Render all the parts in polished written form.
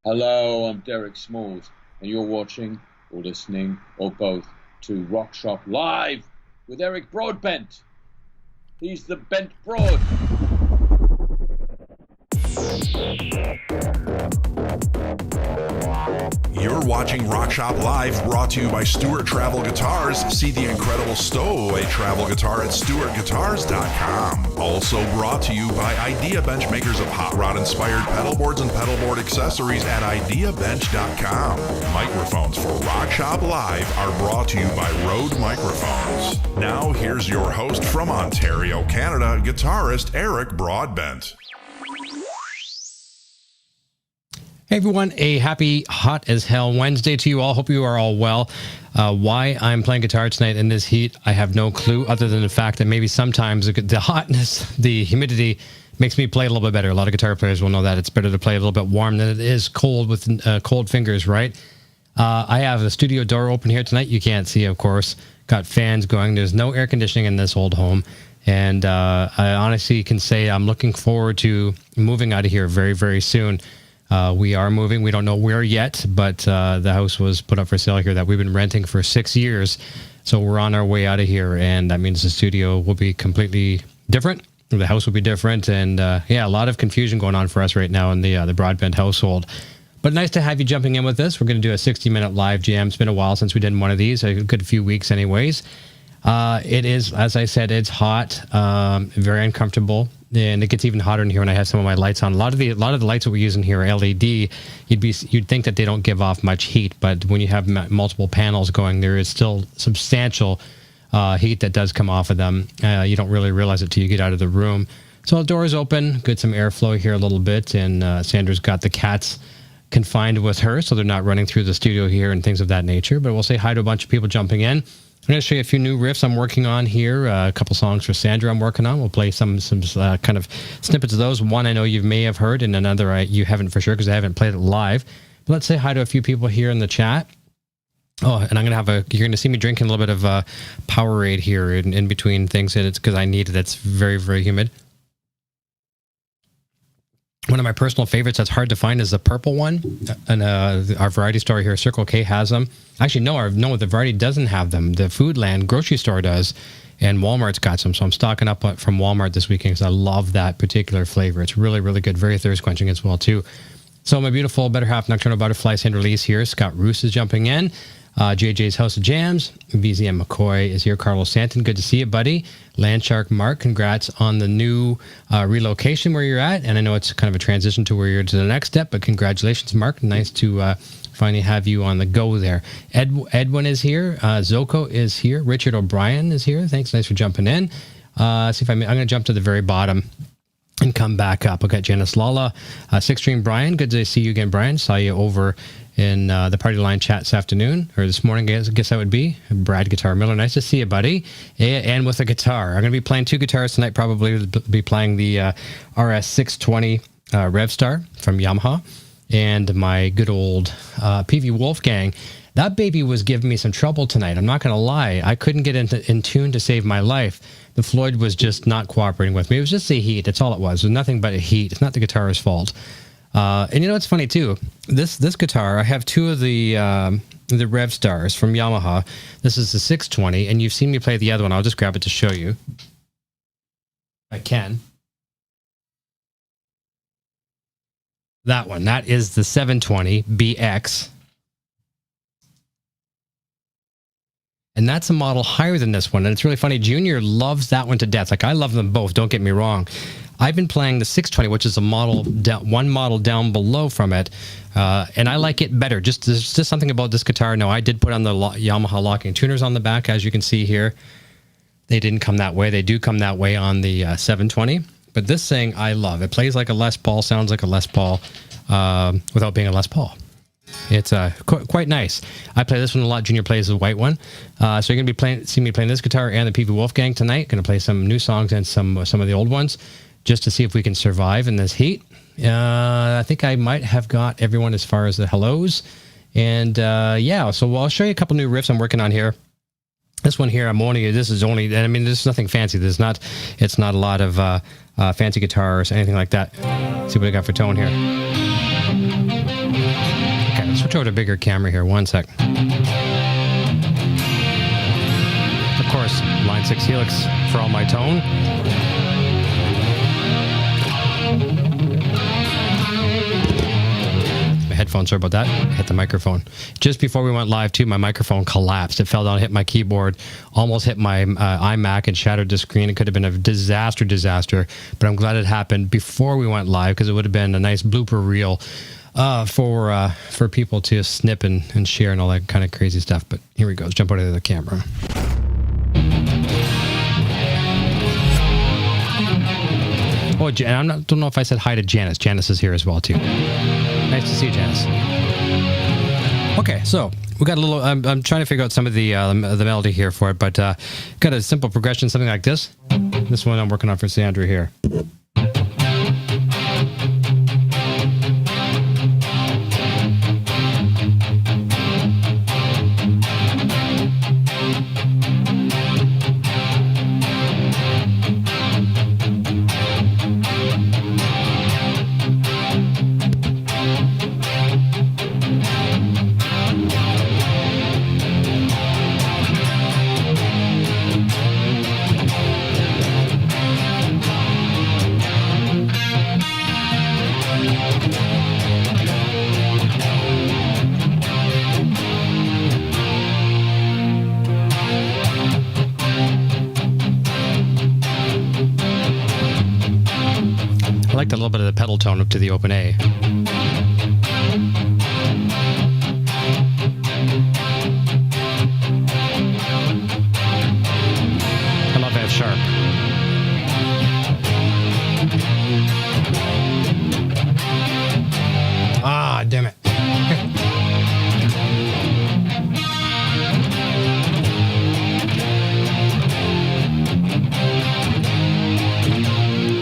Hello, I'm Derek Smalls, and you're watching, or listening, or both, to Rock Shop Live with Eric Broadbent. He's the Bent Broad. You're watching Rock Shop Live, brought to you by Stewart Travel Guitars. See the incredible stowaway travel guitar at stewartguitars.com. Also brought to you by Idea Bench, makers of hot rod-inspired pedal boards and pedal board accessories at ideabench.com. Microphones for Rock Shop Live are brought to you by Rode Microphones. Now here's your host from Ontario, Canada, guitarist Eric Broadbent. Hey everyone, a happy hot as hell Wednesday to you all. Hope you are all well. Why I'm playing guitar tonight in this heat, I have no clue, other than the fact that maybe sometimes the hotness, the humidity makes me play a little bit better. A lot of guitar players will know that it's better to play a little bit warm than it is cold with cold fingers, right? I have the studio door open here tonight. You can't see, of course. Got fans going. There's no air conditioning in this old home. And I honestly can say I'm looking forward to moving out of here very, very soon. We are moving. We don't know where yet, but the house was put up for sale here that we've been renting for 6 years. So we're on our way out of here, and that means the studio will be completely different. The house will be different, and yeah, a lot of confusion going on for us right now in the Broadbent household. But nice to have you jumping in with us. We're going to do a 60-minute live jam. It's been a while since we did one of these, a good few weeks anyways. It is, as I said, it's hot, very uncomfortable. And it gets even hotter in here when I have some of my lights on. A lot of the lights that we use in here are LED. You'd think that they don't give off much heat, but when you have multiple panels going, there is still substantial heat that does come off of them. You don't really realize it till you get out of the room. So the door is open, get some airflow here a little bit, and Sandra's got the cats confined with her, so they're not running through the studio here and things of that nature. But we'll say hi to a bunch of people jumping in. I'm going to show you a few new riffs I'm working on here, a couple songs for Sandra I'm working on. We'll play some kind of snippets of those. One I know you may have heard, and another you haven't for sure because I haven't played it live. But let's say hi to a few people here in the chat. Oh, and I'm going to you're going to see me drinking a little bit of Powerade here in between things, and it's because I need it. It's very, very humid. One of my personal favorites that's hard to find is the purple one. And our variety store here, Circle K, has them. Actually, no, the variety doesn't have them. The Foodland grocery store does, and Walmart's got some. So I'm stocking up from Walmart this weekend because I love that particular flavor. It's really, really good. Very thirst quenching as well, too. So my beautiful Better Half Nocturnal Butterfly Sand Release here. Scott Roos is jumping in. JJ's House of Jams. VZM McCoy is here. Carlo Santin, good to see you, buddy. Landshark Mark, congrats on the new relocation where you're at. And I know it's kind of a transition to where you're to the next step, but congratulations, Mark. Nice to finally have you on the go there. Edwin is here. Zoko is here. Richard O'Brien is here. Thanks. Nice for jumping in. See if I'm going to jump to the very bottom and come back up. I've got Janice Lala. Six String Brian. Good to see you again, Brian. Saw you over in the Party Line chat this afternoon, or this morning, I guess that would be. Brad Guitar Miller, nice to see you, buddy. And with a guitar. I'm going to be playing two guitars tonight, probably be playing the RS620 Revstar from Yamaha, and my good old PV Wolfgang. That baby was giving me some trouble tonight. I'm not going to lie. I couldn't get in tune to save my life. The Floyd was just not cooperating with me. It was just the heat. That's all it was. It was nothing but a heat. It's not the guitar's fault. And you know what's funny too? This guitar, I have two of the Revstars from Yamaha. This is the 620, and you've seen me play the other one. I'll just grab it to show you. I can. That one. That is the 720 BX. And that's a model higher than this one. And it's really funny. Junior loves that one to death. Like, I love them both. Don't get me wrong. I've been playing the 620, which is a model one model down below from it, and I like it better. There's just something about this guitar. No, I did put on the Yamaha locking tuners on the back, as you can see here. They didn't come that way. They do come that way on the 720. But this thing I love. It plays like a Les Paul, sounds like a Les Paul, without being a Les Paul. It's quite nice. I play this one a lot. Junior plays the white one. So you're going to be see me playing this guitar and the PV Wolfgang tonight. Going to play some new songs and some of the old ones, just to see if we can survive in this heat. I think I might have got everyone as far as the hellos. And yeah, so I'll show you a couple new riffs I'm working on here. This one here, this is only, I mean, there's nothing fancy. It's not a lot of fancy guitars, anything like that. Let's see what I got for tone here. switch over to a bigger camera here. One sec. Of course, line 6 Helix for all my tone. My headphones, sorry about that. Hit the microphone. Just before we went live too, my microphone collapsed. It fell down, hit my keyboard, almost hit my iMac and shattered the screen. It could have been a disaster, but I'm glad it happened before we went live because it would have been a nice blooper reel for people to snip and share and all that kind of crazy stuff. But here we go. Let's jump out of the camera. Oh, and I don't know if I said hi to Janice. Janice is here as well too. Nice to see you, Janice. Okay, so we got a little. I'm trying to figure out some of the melody here for it, but got a simple progression, something like this. This one I'm working on for Sandra here. I liked a little bit of the pedal tone up to the open A. I love F sharp. Ah, damn it.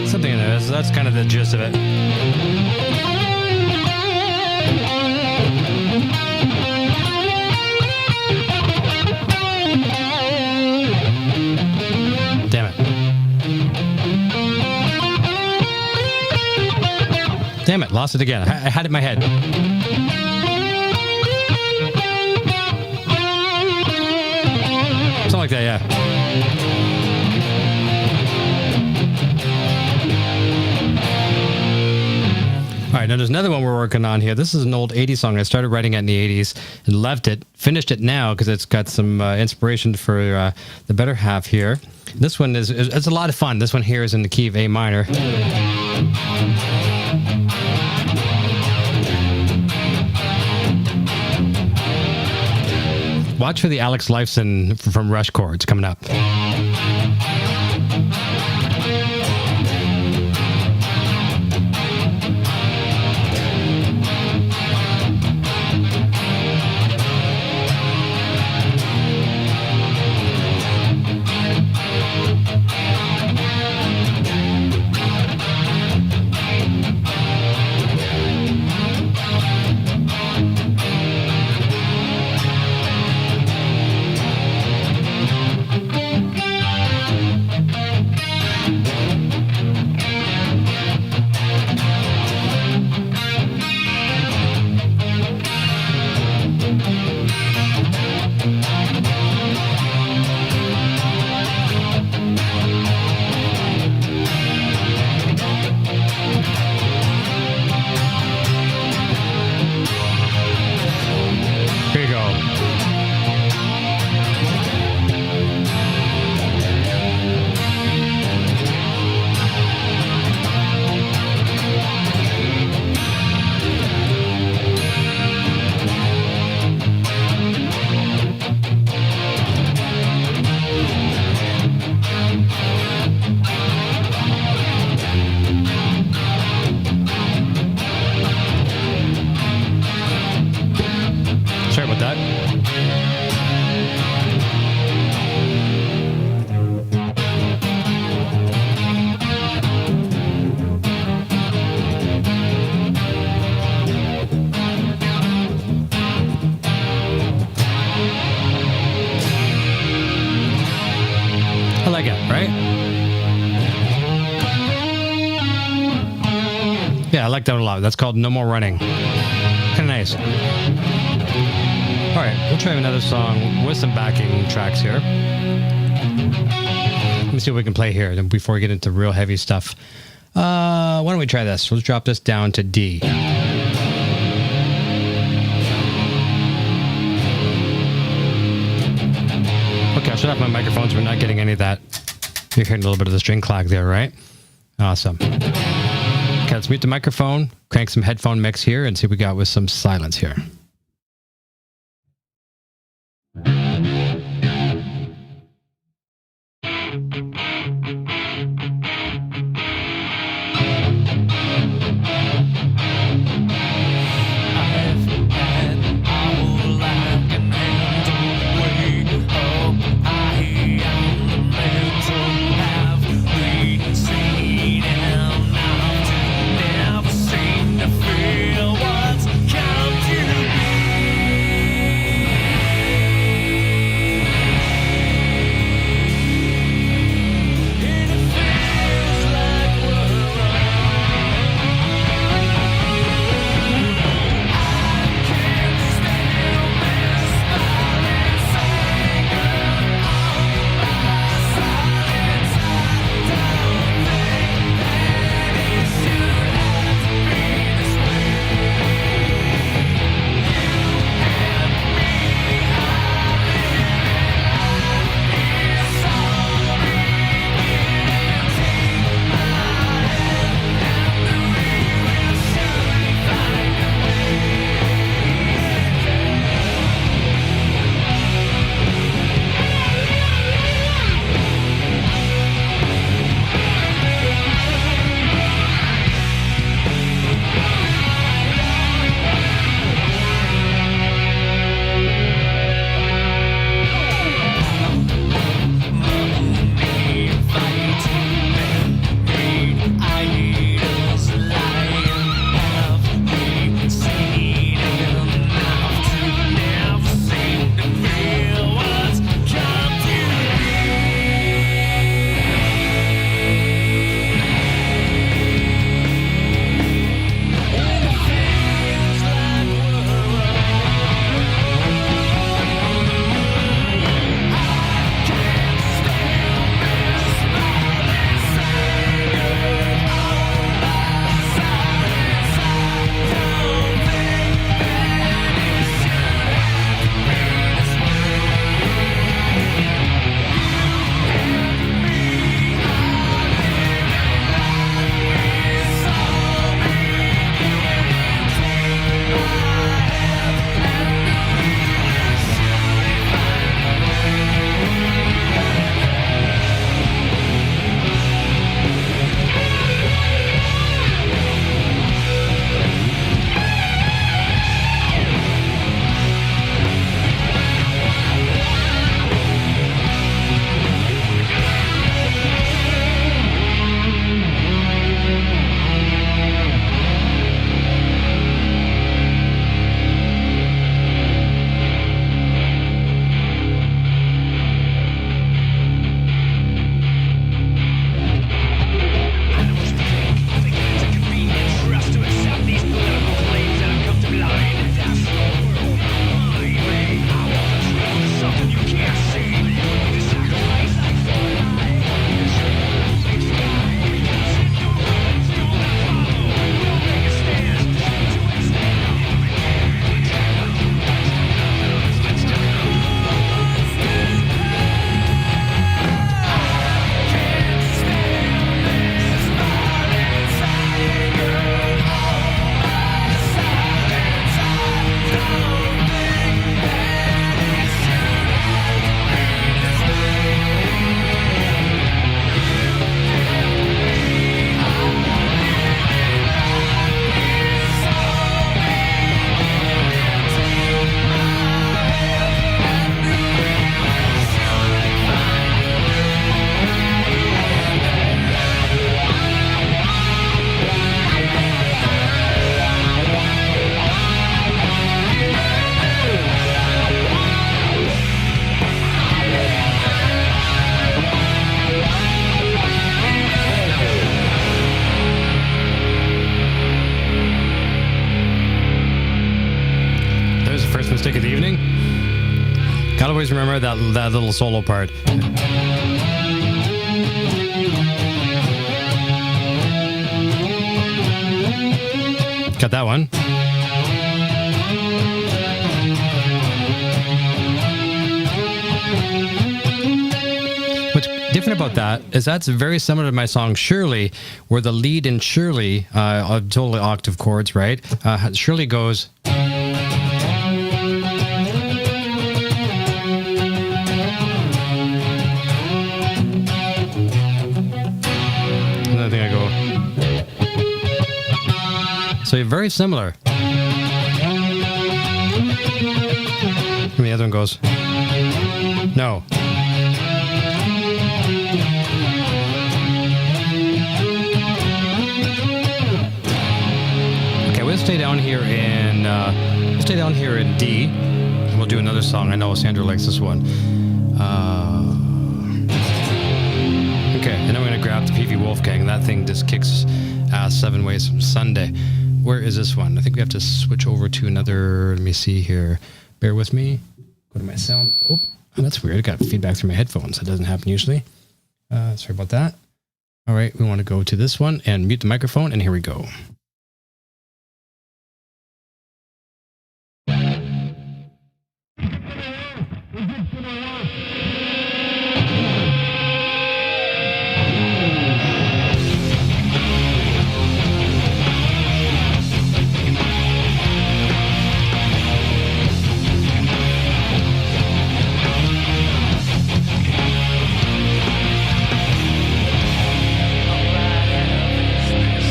Something in there. That's kind of the gist of it. Damn it. Damn it, lost it again. I had it in my head. Something like that, yeah. All right, now there's another one we're working on here. This is an old 80s song. I started writing it in the 80s and left it, finished it now because it's got some inspiration for the better half here. This one is it's a lot of fun. This one here is in the key of A minor. Watch for the Alex Lifeson from Rush chords coming up. Yeah, I like that a lot. That's called No More Running. Kind of nice. right, we'll try another song with some backing tracks here. Let me see what we can play here before we get into real heavy stuff. Why don't we try this? Let's drop this down to D. Okay, I'll shut off my microphones. We're not getting any of that. You're hearing a little bit of the string clack there, right? Awesome. Okay, let's mute the microphone, crank some headphone mix here, and see what we got with some silence here. Never seem to feel what's come to Gotta always remember that little solo part. Got that one. What's different about that is that's very similar to my song Shirley, where the lead in Shirley, totally octave chords, right? Shirley goes. Another thing I go. So you're very similar. And the other one goes. No. Okay, we'll stay down here in D, and we'll do another song. I know Sandra likes this one. Okay, and then we're gonna grab the PV Wolfgang. That thing just kicks ass 7 ways from Sunday. Where is this one? I think we have to switch over to another. Let me see here. Bear with me. Go to my sound. Oh, that's weird. I got feedback through my headphones. That doesn't happen usually. Sorry about that. All right, we want to go to this one and mute the microphone, and here we go.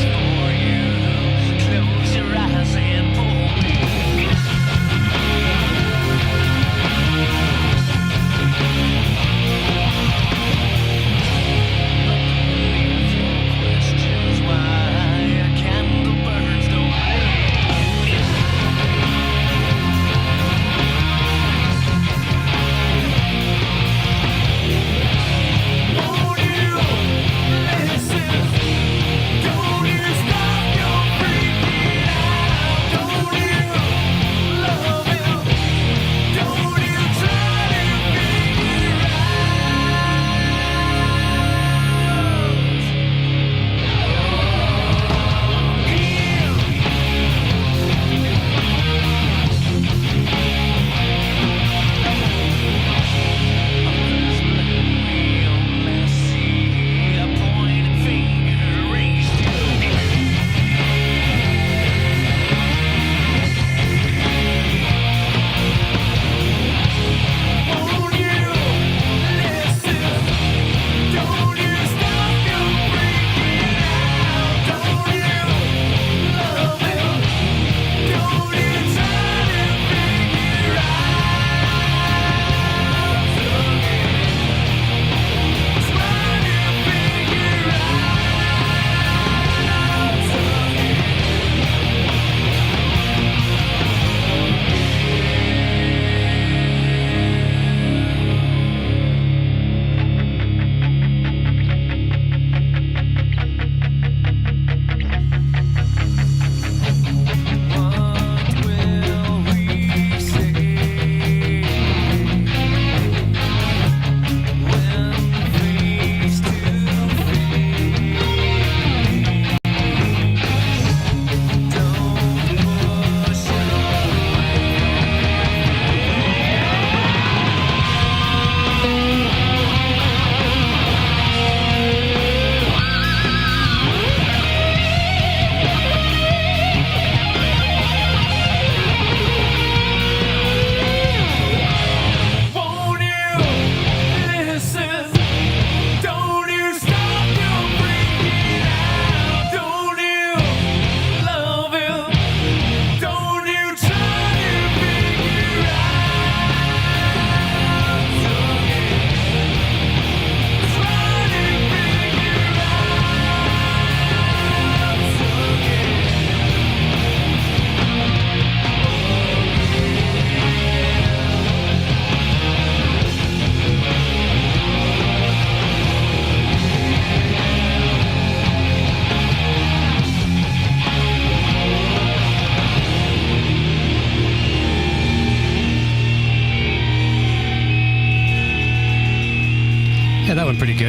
For you.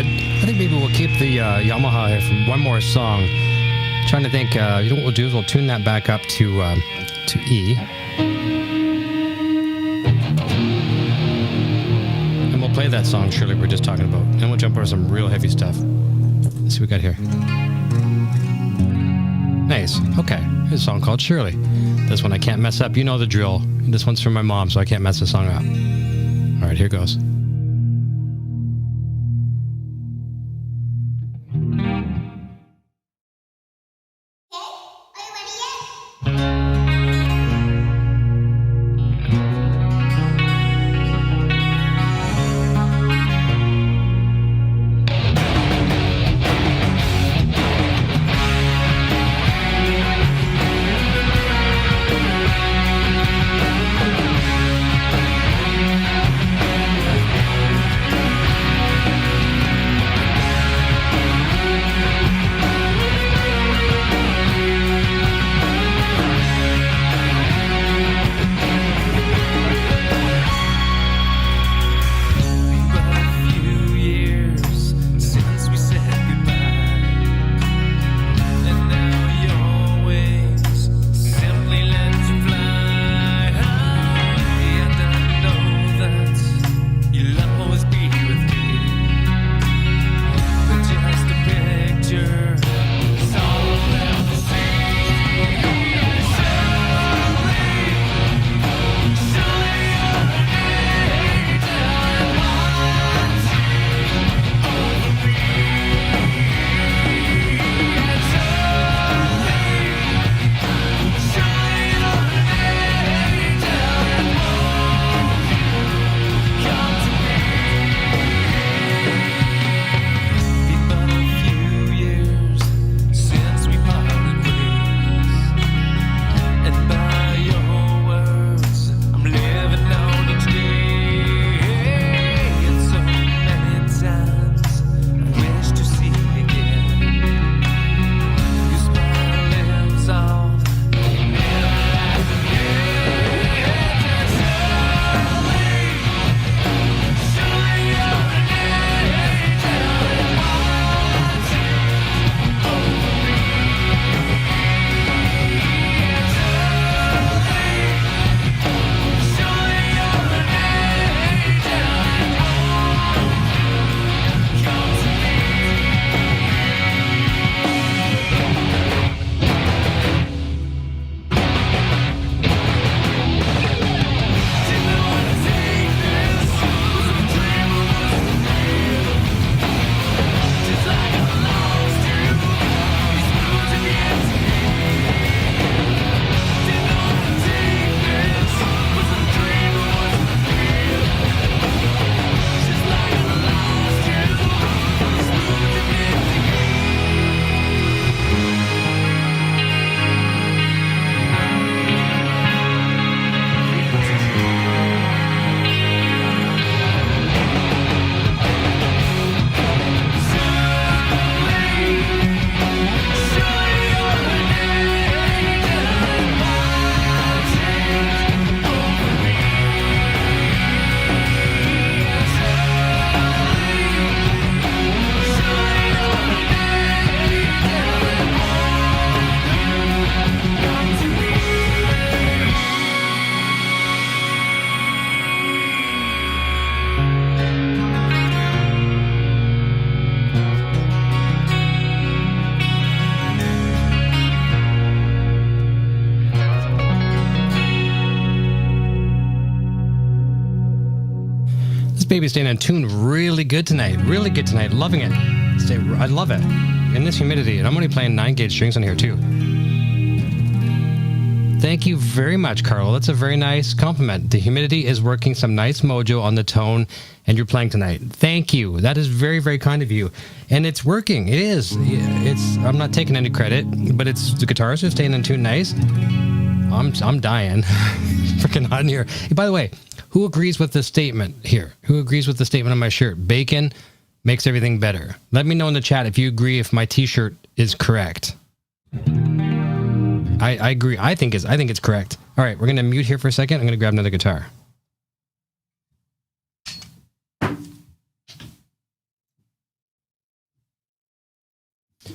good. I think maybe we'll keep the Yamaha here for one more song. Trying to think, you know what we'll do is we'll tune that back up to E. And we'll play that song, Shirley, we're just talking about. And we'll jump over some real heavy stuff. Let's see what we got here. Nice. Okay. Here's a song called Shirley. This one I can't mess up. You know the drill. This one's from my mom, so I can't mess the song up. All right, here goes. Baby staying in tune really good tonight. Really good tonight. Loving it. I love it. In this humidity. And I'm only playing 9-gauge strings on here too. Thank you very much, Carlo. That's a very nice compliment. The humidity is working some nice mojo on the tone, and you're playing tonight. Thank you. That is very, very kind of you. And it's working. It is. I'm not taking any credit, but the guitars are staying in tune nice. I'm dying. Freaking hot in here. Hey, by the way, who agrees with the statement here? Who agrees with the statement on my shirt? Bacon makes everything better. Let me know in the chat if you agree if my t-shirt is correct. I agree. I think it's correct. All right, we're going to mute here for a second. I'm going to grab another guitar.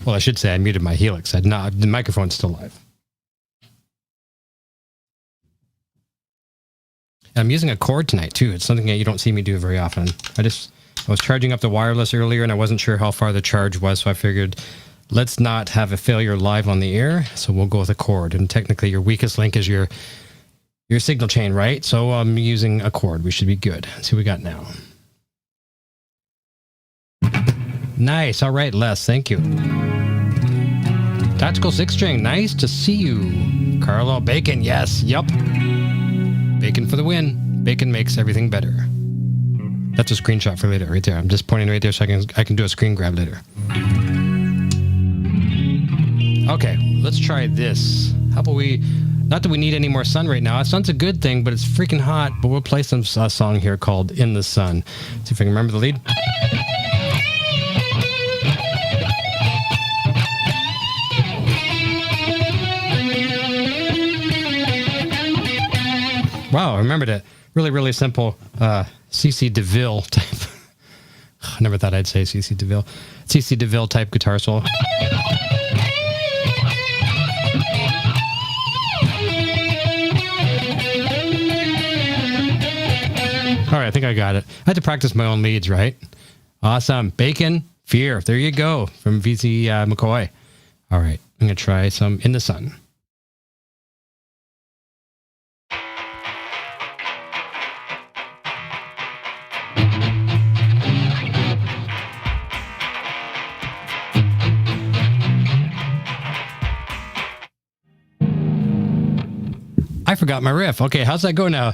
Well, I should say I muted my Helix. The microphone's still live. I'm using a cord tonight too. It's something that you don't see me do very often. I was charging up the wireless earlier and I wasn't sure how far the charge was, so I figured let's not have a failure live on the air, so we'll go with a cord. And technically your weakest link is your signal chain, right? So I'm using a cord. We should be good. Let's see what we got now. Nice. All right, Les. Thank you. Tactical 6-string. Nice to see you. Carlo. Bacon. Yes. Yup. Bacon for the win. Bacon makes everything better. That's a screenshot for later right there. I'm just pointing right there so I can do a screen grab later. Okay, let's try this. How about we... Not that we need any more sun right now. Sun's a good thing, but it's freaking hot. But we'll play a song here called In the Sun. See if I can remember the lead. Wow, I remembered it. Really, really simple CC DeVille type. I never thought I'd say CC DeVille. CC DeVille type guitar solo. All right, I think I got it. I had to practice my own leads, right? Awesome. Bacon, Fear. There you go, from VC McCoy. All right, I'm going to try some In the Sun. I forgot my riff. Okay, how's that go now?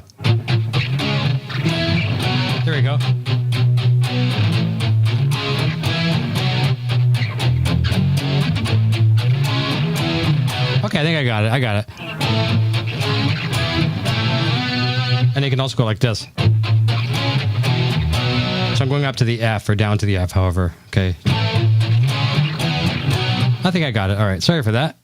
There we go. Okay, I think I got it. And it can also go like this. So I'm going up to the F or down to the F, however. Okay. I think I got it. All right, sorry for that.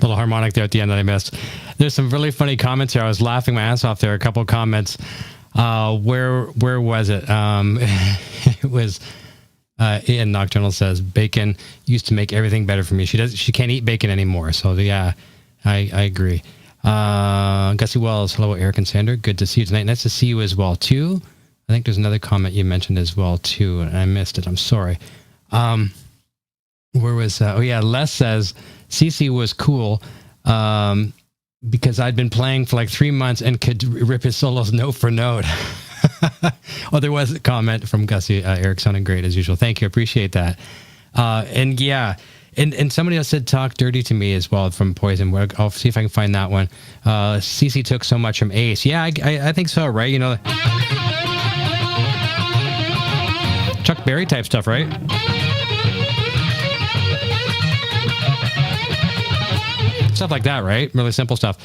Little harmonic there at the end that I missed. There's some really funny comments here. I was laughing my ass off there. A couple of comments. Where was it? It was Ian Nocturnal says bacon used to make everything better for me. She can't eat bacon anymore. So yeah, I agree. Gussie Wells, hello Eric and Sandra. Good to see you tonight. Nice to see you as well too. I think there's another comment you mentioned as well too, and I missed it. I'm sorry. Where was Les says CC was cool because I'd been playing for like 3 months and could rip his solos note for note. Oh, there was a comment from Gussie. Eric sounded great as usual. Thank you. Appreciate that. And somebody else said talk dirty to me as well from Poison. I'll see if I can find that one. CC took so much from Ace. Yeah, I think so, right? You know, Chuck Berry type stuff, right? Stuff like that, right? Really simple stuff.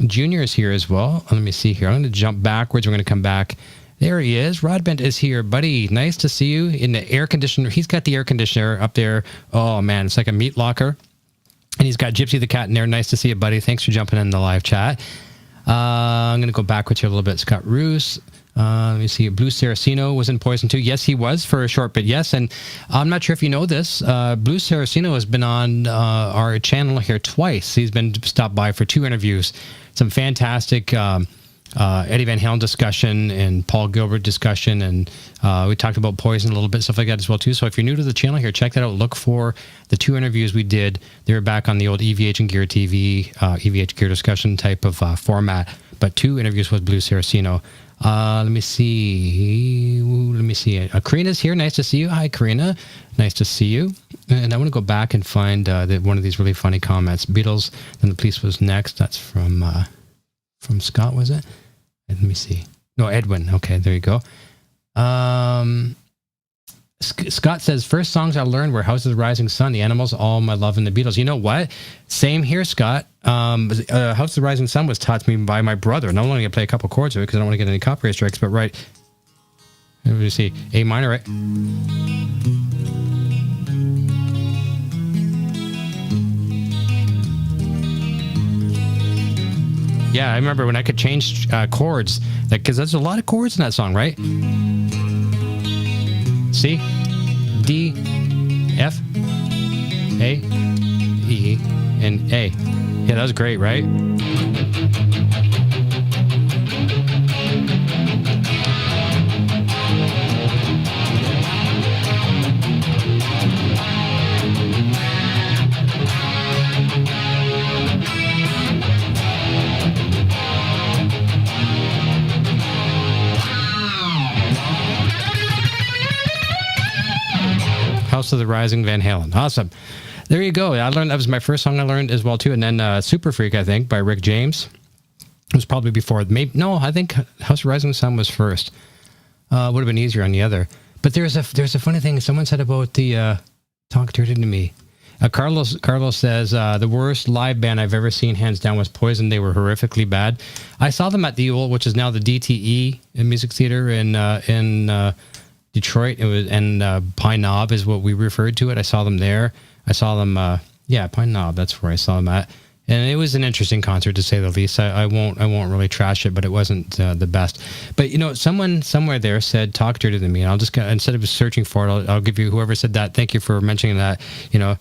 Junior is here as well. Let me see here. I'm going to jump backwards. We're going to come back. There he is. Rodbent is here, buddy. Nice to see you in the air conditioner. He's got the air conditioner up there. Oh, man. It's like a meat locker. And he's got Gypsy the cat in there. Nice to see you, buddy. Thanks for jumping in the live chat. I'm going to go backwards here a little bit. Scott Roos. Let me see. Blue Saraceno was in Poison too. Yes, he was for a short bit. Yes, and I'm not sure if you know this. Blue Saraceno has been on our channel here twice. He's been stopped by for 2 interviews. Some fantastic Eddie Van Halen discussion and Paul Gilbert discussion, and we talked about Poison a little bit, stuff like that as well too. So if you're new to the channel here, check that out. Look for the 2 interviews we did. They were back on the old EVH and Gear TV, EVH Gear discussion type of format, but 2 interviews with Blue Saraceno. Let me see. Karina's here. Nice to see you. Hi, Karina. Nice to see you. And I want to go back and find one of these really funny comments. Beatles, then the Police was next. That's from Scott, was it? Let me see. No, Edwin. Okay, there you go. Scott says, first songs I learned were House of the Rising Sun, The Animals, All My Love, and the Beatles. You know what? Same here, Scott. House of the Rising Sun was taught to me by my brother. And I'm only going to play a couple chords of it because I don't want to get any copyright strikes, but right. Let me see. A minor, right? Yeah, I remember when I could change chords, because there's a lot of chords in that song, right? C, D, F, A, E, and A. Yeah, that was great, right? House of the Rising Van Halen. Awesome. There you go. I learned that was my first song I learned as well too. And then Super Freak, I think, by Rick James. It was probably before. I think House of Rising Sun was first. Would have been easier on the other. But there's a funny thing someone said about the Talk Dirty to Me. Carlos says the worst live band I've ever seen, hands down, was Poison. They were horrifically bad. I saw them at the old, which is now the DTE Music Theater in Detroit. It was, and Pine Knob is what we referred to it. I saw them there. I saw them, Pine Knob. That's where I saw them at, and it was an interesting concert to say the least. I won't really trash it, but it wasn't the best. But you know, someone somewhere there said "Talk Dirty to Me," and I'll just instead of searching for it, I'll give you whoever said that. Thank you for mentioning that. You know.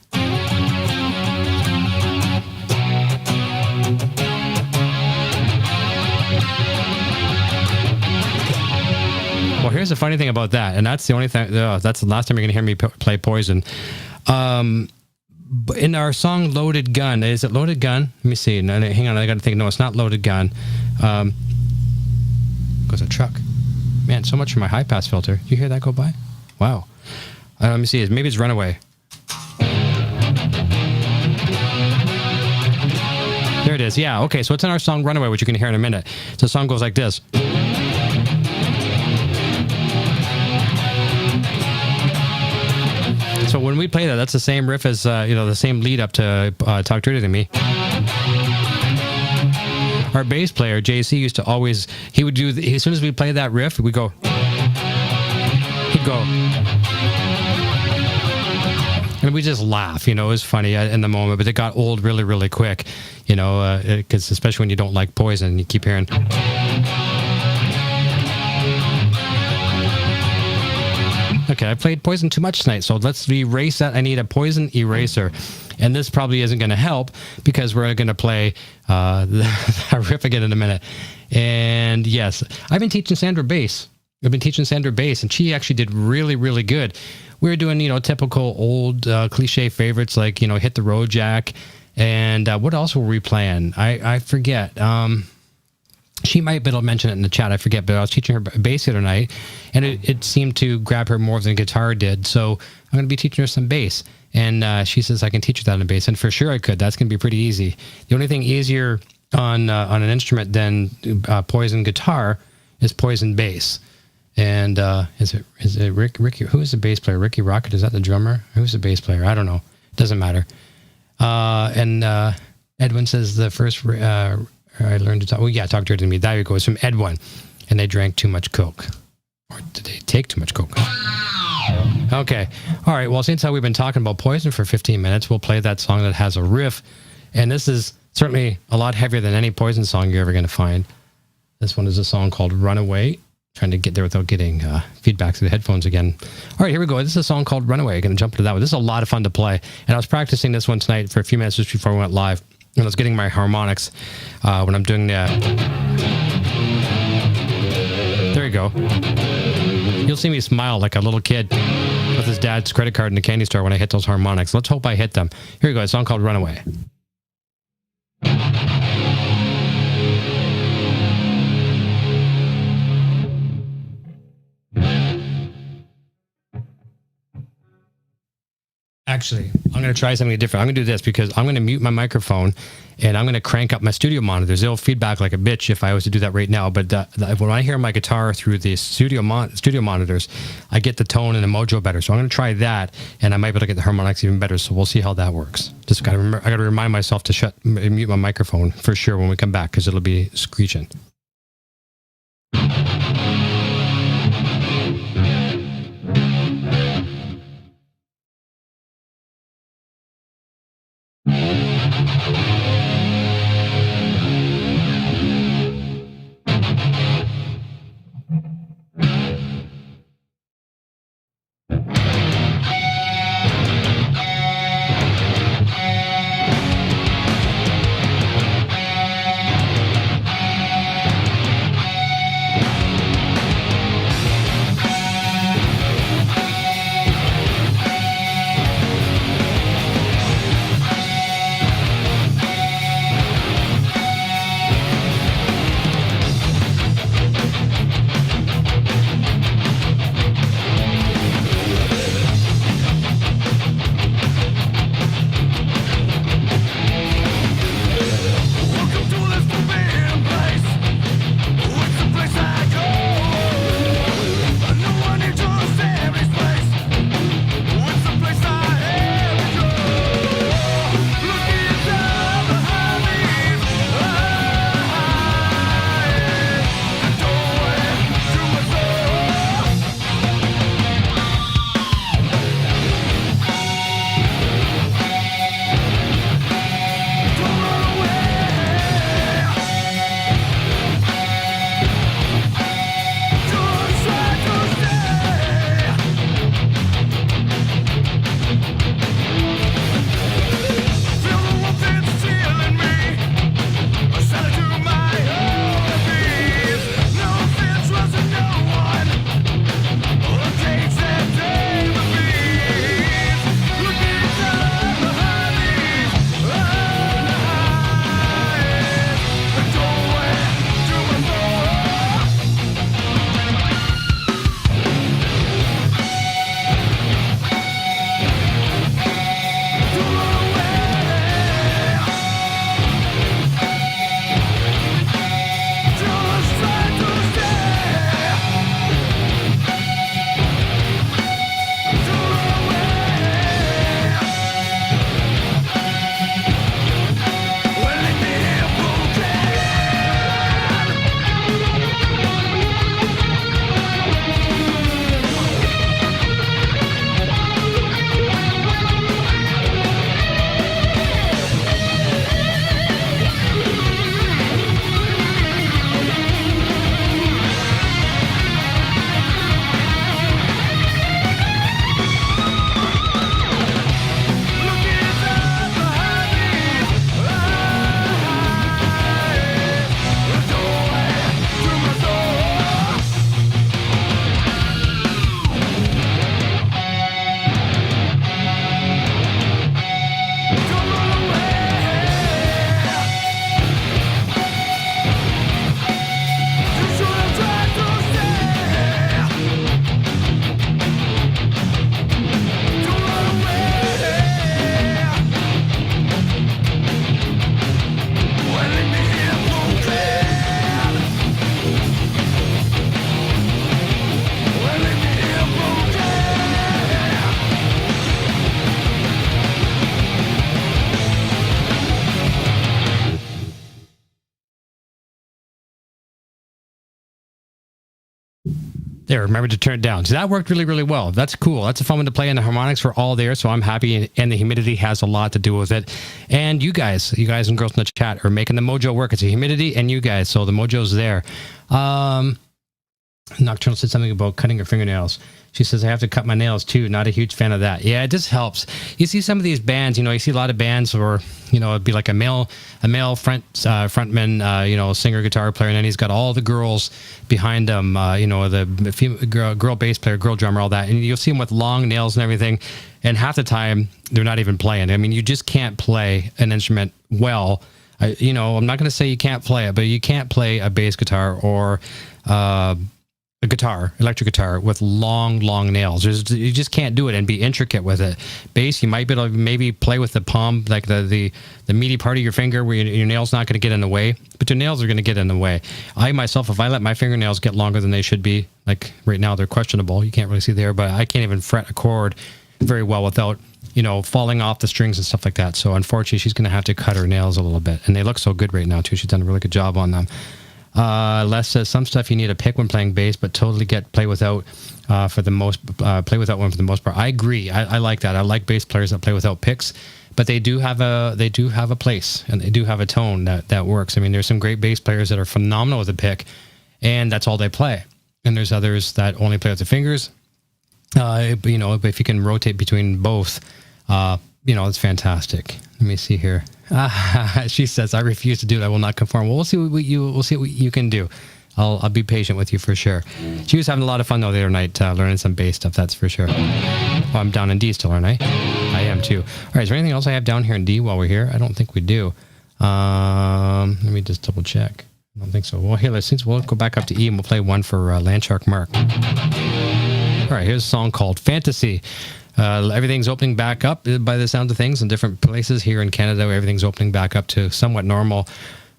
Well, here's the funny thing about that, and that's the only thing. That's the last time you're going to hear me play Poison. In our song "Loaded Gun," is it "Loaded Gun"? Let me see. No, hang on, I got to think. No, it's not "Loaded Gun." Goes a truck. Man, so much for my high pass filter. You hear that go by? Wow. Let me see. Maybe it's "Runaway." There it is. Yeah. Okay. So it's in our song "Runaway," which you can hear in a minute. So the song goes like this. So when we play that, that's the same riff as, the same lead up to Talk Dirty to Me. Our bass player, JC, used to always, he would do, as soon as we play that riff, we'd go, he'd go. And we just laugh, you know, it was funny in the moment, but it got old really, really quick, you know, because especially when you don't like Poison, you keep hearing. Okay, I played Poison too much tonight, so let's erase that. I need a Poison eraser. And this probably isn't going to help because we're going to play the riff again in a minute. And yes, I've been teaching Sandra bass. And she actually did really, really good. We were doing, you know, typical old cliche favorites like, you know, Hit the Road Jack. And what else were we playing? I forget. She might be able to mention it in the chat. I forget, but I was teaching her bass the other night, and it seemed to grab her more than guitar did. So I'm going to be teaching her some bass. And she says I can teach her that on bass, and for sure I could. That's going to be pretty easy. The only thing easier on an instrument than Poison guitar is Poison bass. And is it Ricky? Who is the bass player? Ricky Rocket? Is that the drummer? Who's the bass player? I don't know. Doesn't matter. And Edwin says the first I learned to talk. Well, yeah, talk dirty to me. There you go. It's from Edwin. And they drank too much Coke. Or did they take too much Coke? Okay. All right. Well, since we've been talking about Poison for 15 minutes, we'll play that song that has a riff. And this is certainly a lot heavier than any Poison song you're ever going to find. This one is a song called Runaway. Trying to get there without getting feedback through the headphones again. All right, here we go. This is a song called Runaway. I'm going to jump into that one. This is a lot of fun to play. And I was practicing this one tonight for a few minutes just before we went live. And I was getting my harmonics when I'm doing that. There you go. You'll see me smile like a little kid with his dad's credit card in the candy store when I hit those harmonics. Let's hope I hit them. Here we go. A song called Runaway. Actually, I'm going to try something different. I'm going to do this because I'm going to mute my microphone and I'm going to crank up my studio monitors. They'll feedback like a bitch if I was to do that right now. But when I hear my guitar through the studio monitors, I get the tone and the mojo better. So I'm going to try that, and I might be able to get the harmonics even better. So we'll see how that works. Just got to remember, I got to remind myself to mute my microphone for sure when we come back because it'll be screeching. There, remember to turn it down. So that worked really, really well. That's cool. That's a fun one to play, and the harmonics were all there, so I'm happy, and the humidity has a lot to do with it. And you guys and girls in the chat are making the mojo work. It's the humidity and you guys, so the mojo's there. Nocturnal said something about cutting her fingernails. She says, I have to cut my nails too. Not a huge fan of that. Yeah, it just helps. You see some of these bands, you see a lot of bands where, it'd be like a male frontman, singer, guitar player, and then he's got all the girls behind him, the female, girl bass player, girl drummer, all that. And you'll see them with long nails and everything. And half the time, they're not even playing. I mean, you just can't play an instrument well. I'm not going to say you can't play it, but you can't play a bass guitar or a electric guitar with long nails. You just can't do it and be intricate with it. Bass, you might be able to maybe play with the palm, like the meaty part of your finger where your nail's not going to get in the way, but your nails are going to get in the way. I myself, if I let my fingernails get longer than they should be, like right now they're questionable, you can't really see there, but I can't even fret a chord very well without, falling off the strings and stuff like that. So unfortunately, she's going to have to cut her nails a little bit, and they look so good right now too. She's done a really good job on them. Les says some stuff you need to pick when playing bass, but totally play without one for the most part. I agree. I like that. I like bass players that play without picks, but they do have a place, and they do have a tone that works. I mean, there's some great bass players that are phenomenal with a pick, and that's all they play. And there's others that only play with the fingers. If you can rotate between both, it's fantastic. Let me see here. She says, I refuse to do it. I will not conform. Well, we'll see what you can do. I'll be patient with you for sure. She was having a lot of fun though the other night, learning some bass stuff. That's for sure. Oh, I'm down in D still, aren't I? I am too. All right. Is there anything else I have down here in D while we're here? I don't think we do. Let me just double check. I don't think so. Well, here, we'll go back up to E and we'll play one for Landshark Mark. All right. Here's a song called Fantasy. Everything's opening back up by the sound of things in different places here in Canada. Everything's opening back up to somewhat normal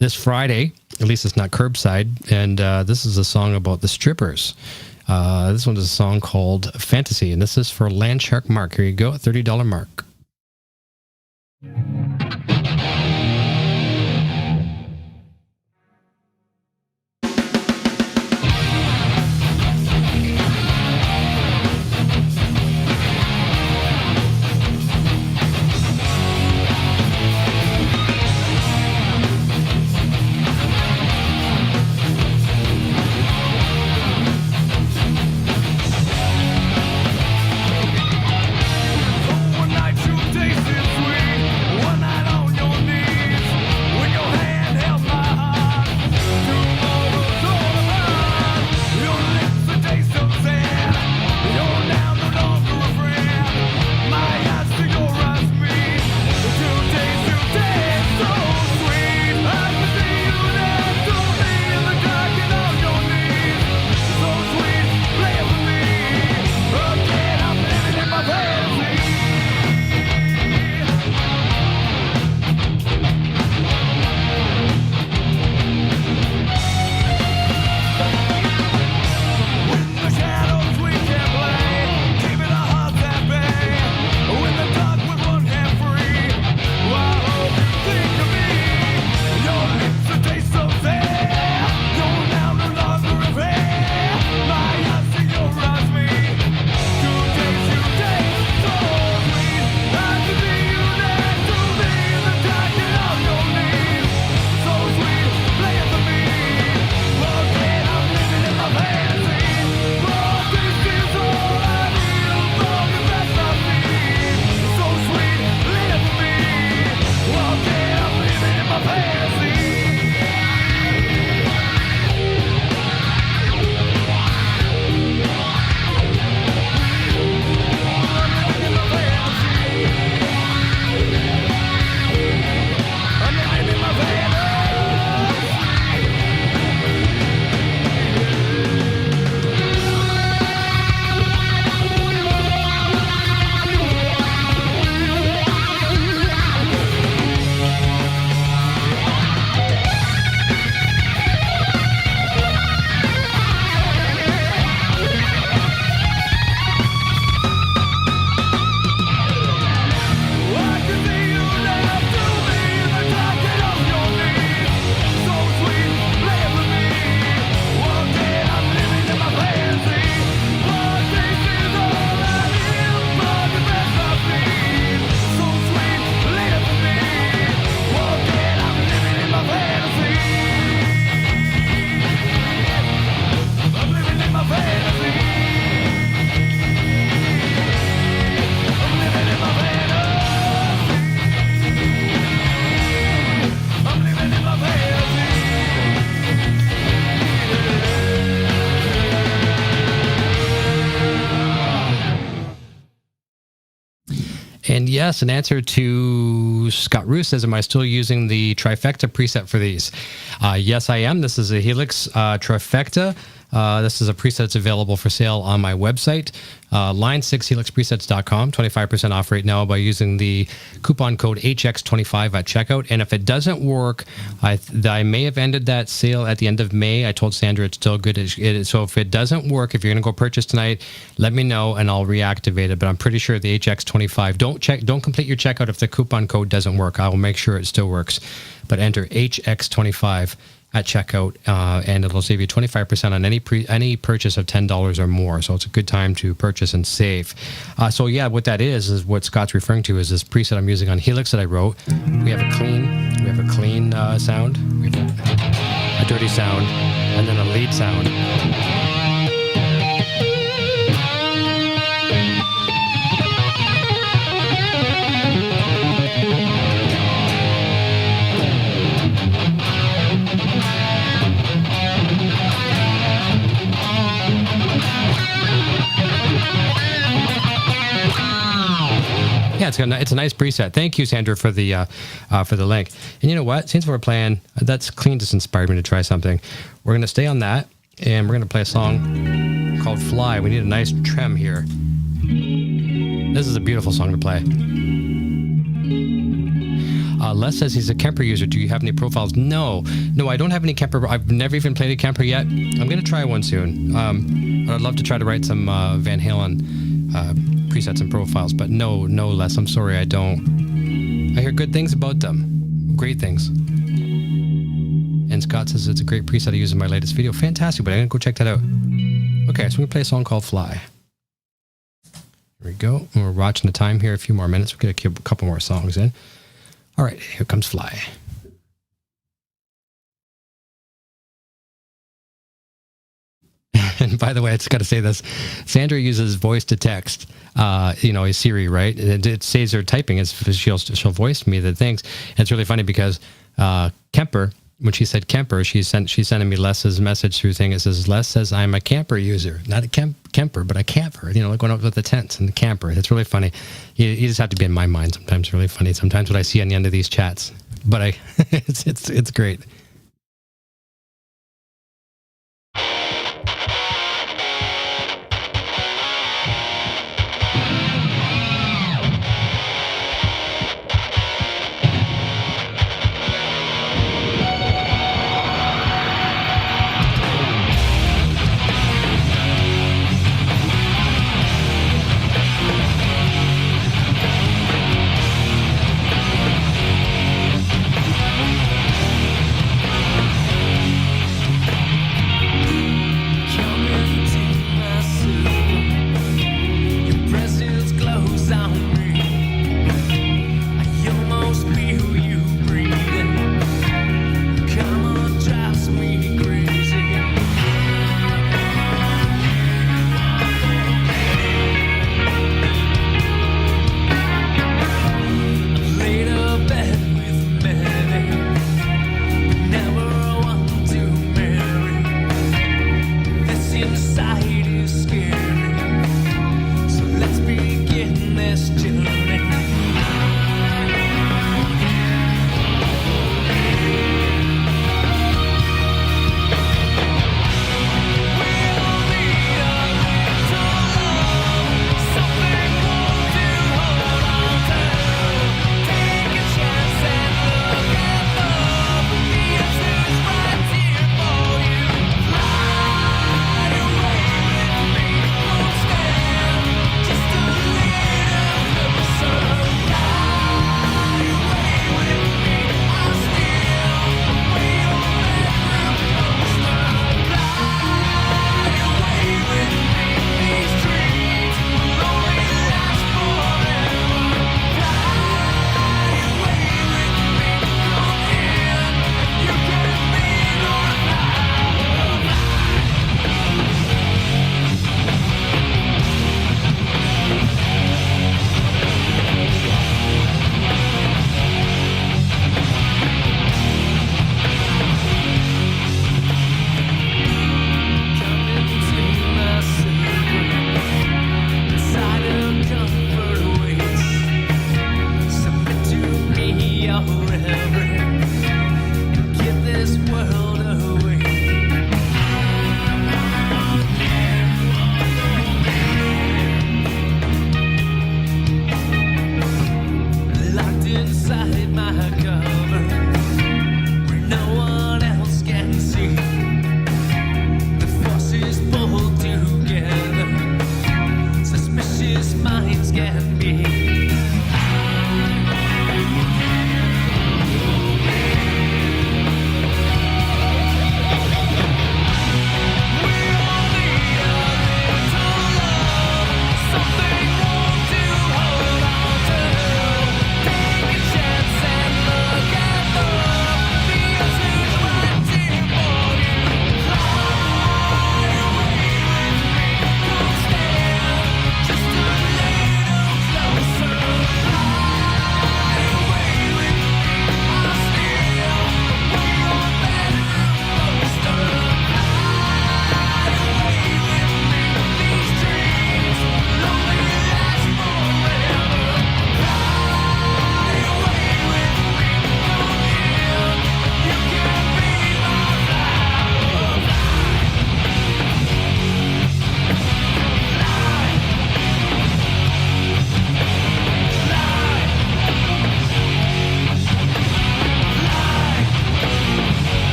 this Friday. At least it's not curbside. And this is a song about the strippers. This one is a song called Fantasy, and this is for Landshark Mark. Here you go, $30 mark. One night, 2 days, 3. yes, an answer to Scott Roos says, am I still using the trifecta preset for these? Yes, I am. This is a Helix trifecta. This is a preset that's available for sale on my website, line6helixpresets.com, 25% off right now by using the coupon code HX25 at checkout. And if it doesn't work, I may have ended that sale at the end of May. I told Sandra it's still good. So if it doesn't work, if you're going to go purchase tonight, let me know and I'll reactivate it. But I'm pretty sure the HX25, don't complete your checkout if the coupon code doesn't work. I will make sure it still works. But enter HX25 at checkout, and it'll save you 25% on any purchase of $10 or more. So it's a good time to purchase and save. So yeah, what that is what Scott's referring to is this preset I'm using on Helix that I wrote. We have a clean sound, we have a dirty sound, and then a lead sound. Yeah, it's a nice preset. Thank you, Sandra, for the link. And you know what? Since we're playing, that's clean just inspired me to try something. We're going to stay on that, and we're going to play a song called Fly. We need a nice trem here. This is a beautiful song to play. Les says he's a Kemper user. Do you have any profiles? No, I don't have any Kemper. I've never even played a Kemper yet. I'm going to try one soon. I'd love to try to write some Van Halen presets and profiles, but no, Les, I'm sorry, I don't. I hear good things about them. Great things. And Scott says it's a great preset I use in my latest video. Fantastic, but I'm going to go check that out. Okay, so we're going to play a song called Fly. Here we go. And we're watching the time here, a few more minutes. We'll get a couple more songs in. All right, here comes Fly. And by the way, I just got to say this. Sandra uses voice to text, Siri, right? It saves her typing. She'll voice me the things. And it's really funny because Kemper, when she said Kemper, she's sending me Les's message through thing. It says, Les says, I'm a camper user. Not a Kemper, but a camper. Like going up with the tents and the camper. It's really funny. You just have to be in my mind sometimes. Really funny. Sometimes what I see on the end of these chats. But it's great.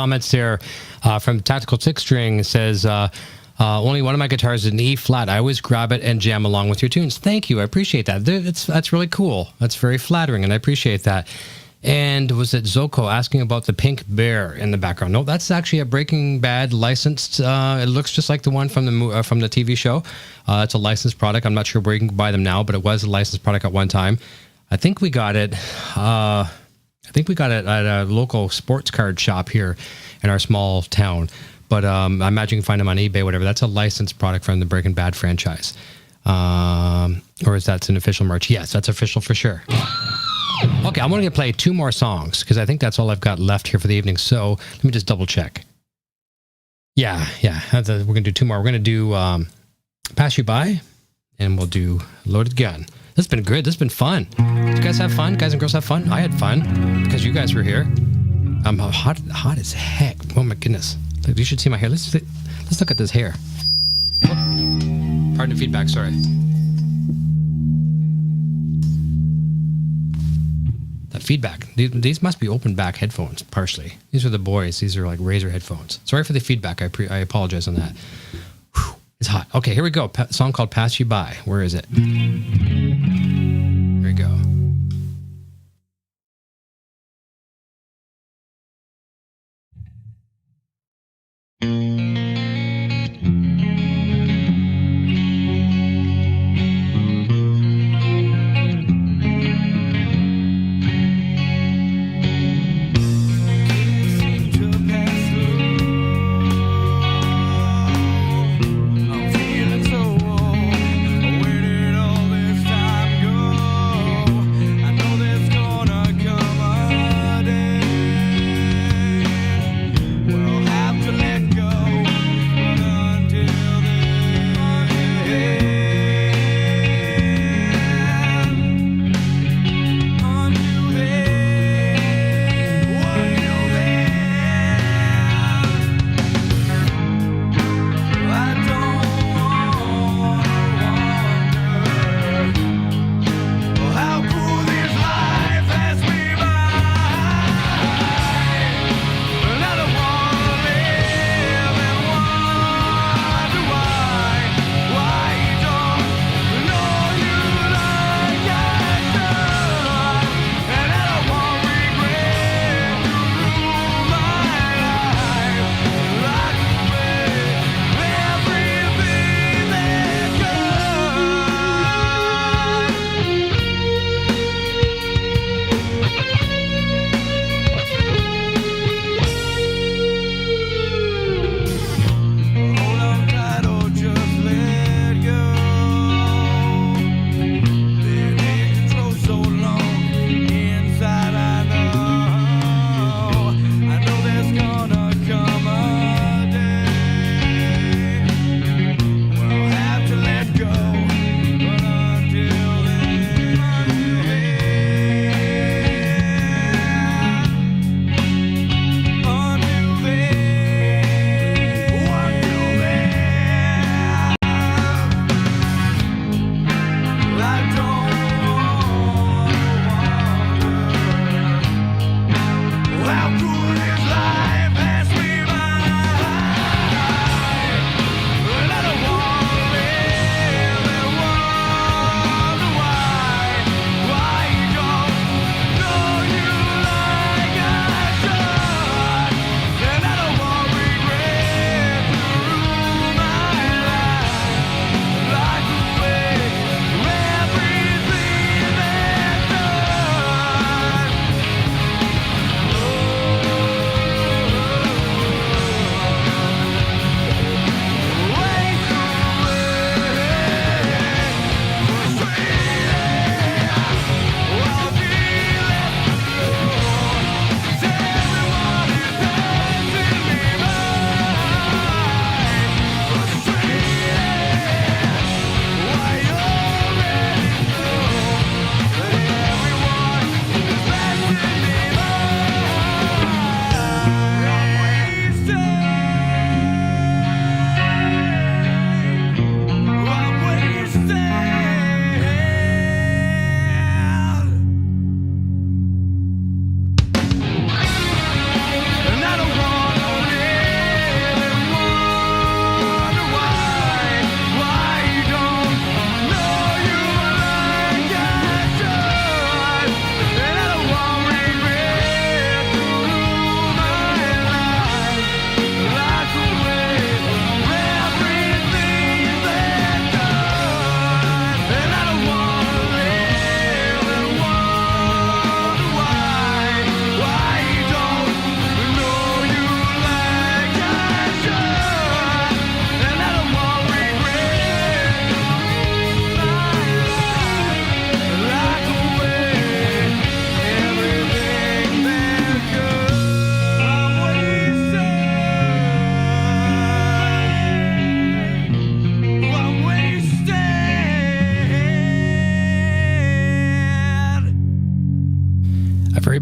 comments there from Tactical Six String says, only one of my guitars is an E flat. I always grab it and jam along with your tunes. Thank you. I appreciate that. That's really cool. That's very flattering, and I appreciate that. And was it Zoko asking about the pink bear in the background? No, that's actually a Breaking Bad licensed. It looks just like the one from the TV show. It's a licensed product. I'm not sure where you can buy them now, but it was a licensed product at one time. I think we got it. At a local sports card shop here in our small town. But I imagine you can find them on eBay, whatever. That's a licensed product from the Breaking Bad franchise. Or is that an official merch? Yes, that's official for sure. Okay, I'm going to play 2 more songs because I think that's all I've got left here for the evening. So let me just double check. Yeah. We're going to do 2 more. We're going to do Pass You By, and we'll do Loaded Gun. This has been good. This has been fun. Did you guys have fun? Guys and girls have fun? I had fun because you guys were here. I'm hot as heck. Oh my goodness. You should see my hair. Let's look at this hair. Pardon the feedback, sorry. That feedback. These must be open back headphones, partially. These are the boys. These are like Razer headphones. Sorry for the feedback. I apologize on that. Whew, it's hot. Okay, here we go. Song called Pass You By. Where is it? Here we go. I'm feeling so warm. I waited all this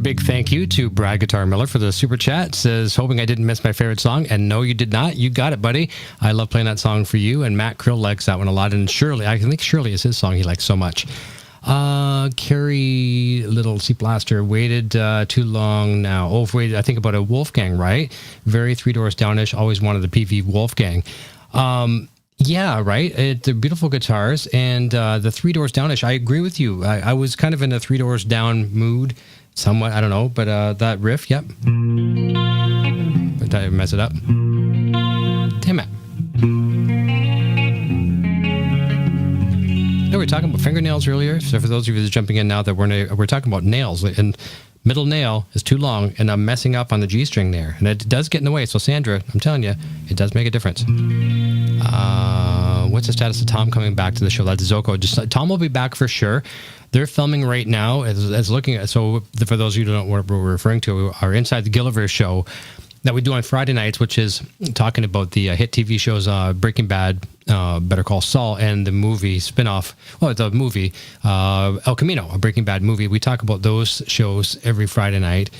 big thank you to Brad Guitar Miller for the super chat. Says, hoping I didn't miss my favorite song. And no, you did not. You got it, buddy. I love playing that song for you. And Matt Krill likes that one a lot. And Shirley, I think Shirley is his song he likes so much. Carrie Little Sea Blaster, waited too long now. Oh, wait, I think about a Wolfgang, right? Very Three Doors Downish. Always wanted the PV Wolfgang. Yeah, right. They're beautiful guitars, and the Three Doors Downish. I agree with you. I was kind of in a Three Doors Down mood, somewhat. I don't know, but that riff, yep. Did I mess it up? Damn it. We were talking about fingernails earlier. So for those of you just jumping in now, that we're talking about nails, and middle nail is too long, and I'm messing up on the G string there, and it does get in the way. So Sandra, I'm telling you, it does make a difference. What's the status of Tom coming back to the show? That's Zoko. Tom will be back for sure. They're filming right now. As looking at, so for those of you who don't know what we're referring to, our Inside the Gilliver's show that we do on Friday nights, which is talking about the hit TV shows Breaking Bad, Better Call Saul, and the movie spinoff, the movie El Camino, a Breaking Bad movie. We talk about those shows every Friday night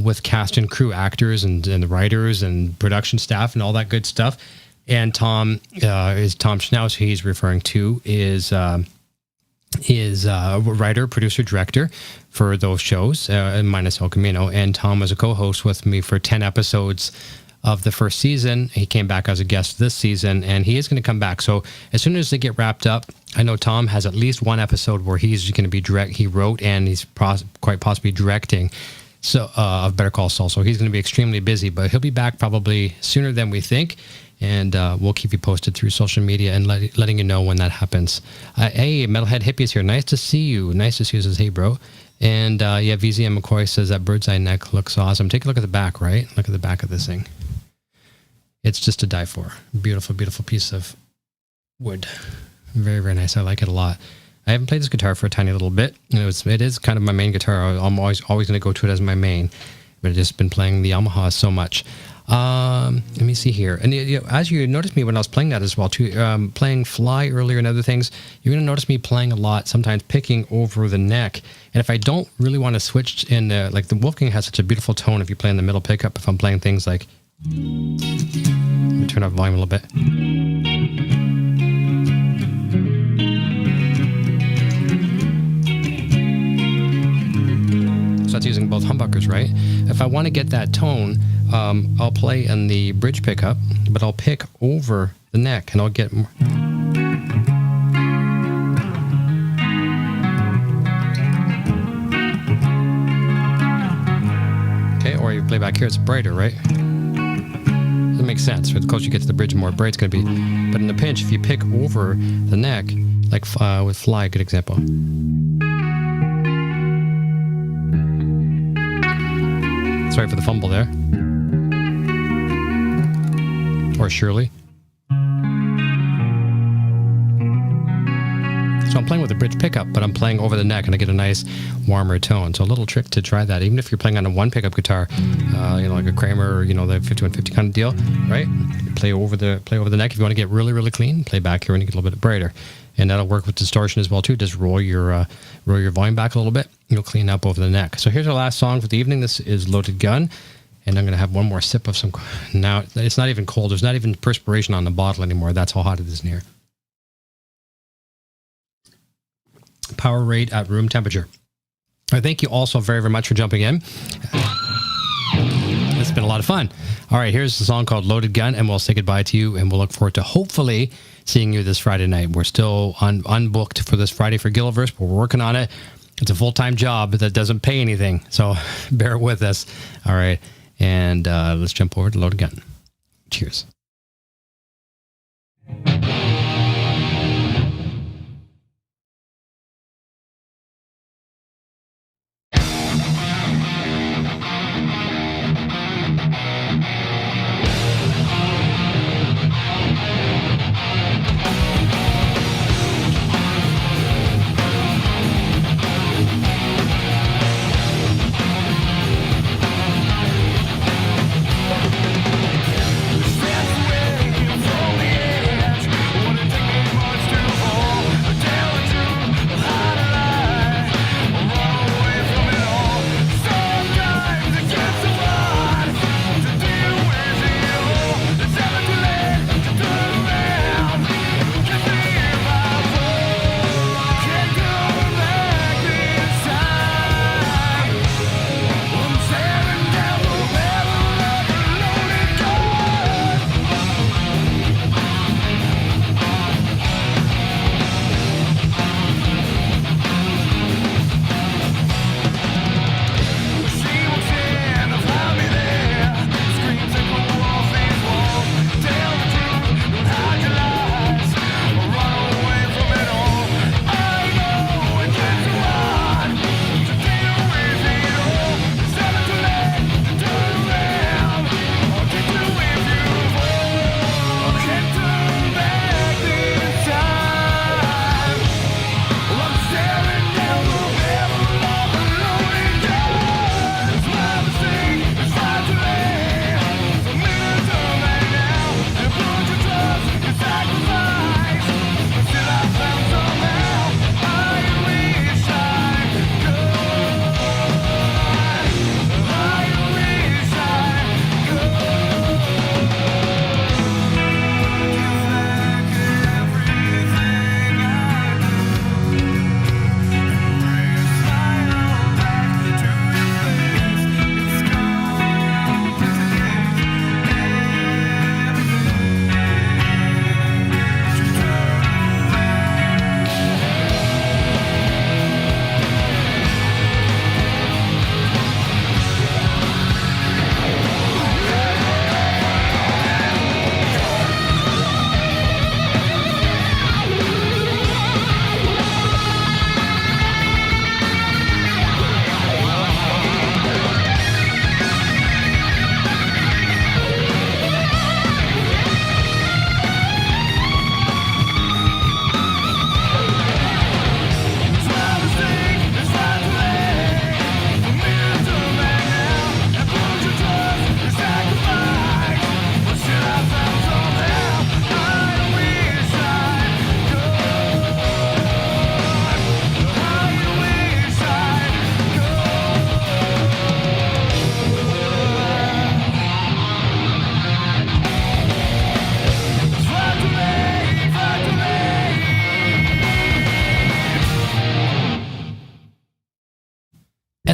with cast and crew, actors and the writers and production staff and all that good stuff. And Tom Schnauz, who he's referring to, is a writer, producer, director for those shows, minus El Camino. And Tom was a co-host with me for 10 episodes of the first season. He came back as a guest this season, and he is going to come back. So as soon as they get wrapped up, I know Tom has at least one episode where he's going to be he wrote and he's quite possibly directing of Better Call Saul. So he's going to be extremely busy, but he'll be back probably sooner than we think. And we'll keep you posted through social media and letting you know when that happens. Hey, Metalhead Hippie's here. Nice to see you. Nice to see you. Says, hey, bro. And VZM McCoy says that bird's eye neck looks awesome. Take a look at the back, right? Look at the back of this thing. It's just to die for. Beautiful, beautiful piece of wood. Very, very nice. I like it a lot. I haven't played this guitar for a tiny little bit. It is kind of my main guitar. I'm always going to go to it as my main. But I've just been playing the Yamaha so much. Let me see here. And as you noticed me when I was playing that as well too, playing Fly earlier and other things, you're going to notice me playing a lot, sometimes picking over the neck. And if I don't really want to switch in, like the Wolfgang has such a beautiful tone if you play in the middle pickup, if I'm playing things like, let me turn up volume a little bit. So that's using both humbuckers, right? If I want to get that tone, I'll play in the bridge pickup, but I'll pick over the neck and I'll get more. Okay, or you play back here, it's brighter, right? That makes sense. The closer you get to the bridge, the more bright it's going to be. But in the pinch, if you pick over the neck, like with Fly, good example. Sorry for the fumble there. Or Shirley. So I'm playing with a bridge pickup, but I'm playing over the neck and I get a nice warmer tone. So a little trick to try that. Even if you're playing on a one pickup guitar, like a Kramer or, the 5150 kind of deal, right? Play over the neck. If you want to get really, really clean, play back here and you get a little bit brighter. And that'll work with distortion as well too. Just roll your volume back a little bit. You'll clean up over the neck. So here's our last song for the evening. This is Loaded Gun. And I'm going to have one more sip of some. Now, it's not even cold. There's not even perspiration on the bottle anymore. That's how hot it is in here. Power rate at room temperature. I thank you all so very, very much for jumping in. It's been a lot of fun. All right, here's the song called Loaded Gun, and we'll say goodbye to you, and we'll look forward to hopefully seeing you this Friday night. We're still unbooked for this Friday for Gilliverse, but we're working on it. It's a full-time job that doesn't pay anything, so bear with us. All right, and let's jump over to Loaded Gun. Cheers. Stand away from the edge.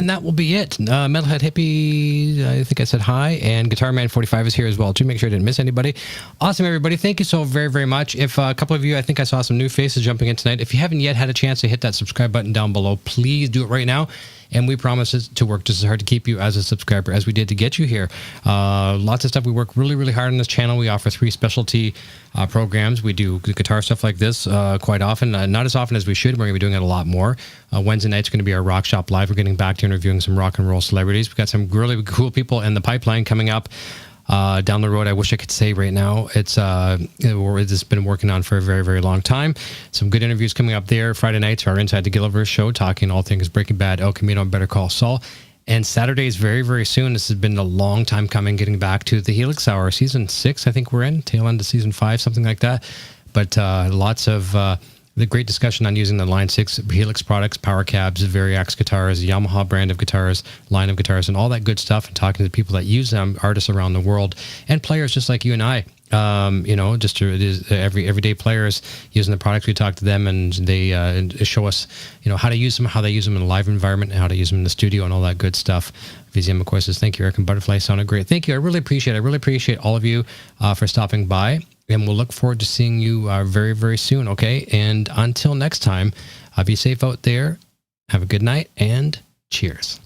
And that will be it. Metalhead Hippie, I think I said hi, and Guitar Man 45 is here as well, too. Make sure I didn't miss anybody. Awesome, everybody. Thank you so very, very much. If a couple of you, I think I saw some new faces jumping in tonight. If you haven't yet had a chance to hit that subscribe button down below, please do it right now. And we promise to work just as hard to keep you as a subscriber as we did to get you here. Lots of stuff. We work really, really hard on this channel. We offer 3 specialty programs. We do guitar stuff like this quite often. Not as often as we should. We're going to be doing it a lot more. Wednesday night's going to be our Rock Shop Live. We're getting back to interviewing some rock and roll celebrities. We've got some really cool people in the pipeline coming up. Down the road, I wish I could say right now. It's been working on for a very, very long time. Some good interviews coming up there. Friday nights, our Inside the Gilliverse show, talking all things Breaking Bad, El Camino, and Better Call Saul. And Saturdays, very, very soon. This has been a long time coming, getting back to the Helix Hour. Season 6, I think we're in. Tail end of Season 5, something like that. But lots of the great discussion on using the Line 6 Helix products, power cabs, Variax guitars, Yamaha brand of guitars, line of guitars, and all that good stuff, and talking to people that use them, artists around the world, and players just like you and I. Just everyday players using the products. We talk to them, and they show us, how to use them, how they use them in a live environment, and how to use them in the studio, and all that good stuff. VZM McCoy says, thank you, Eric and Butterfly. Sounded great. Thank you. I really appreciate all of you for stopping by. And we'll look forward to seeing you very, very soon, okay? And until next time, be safe out there. Have a good night, and cheers.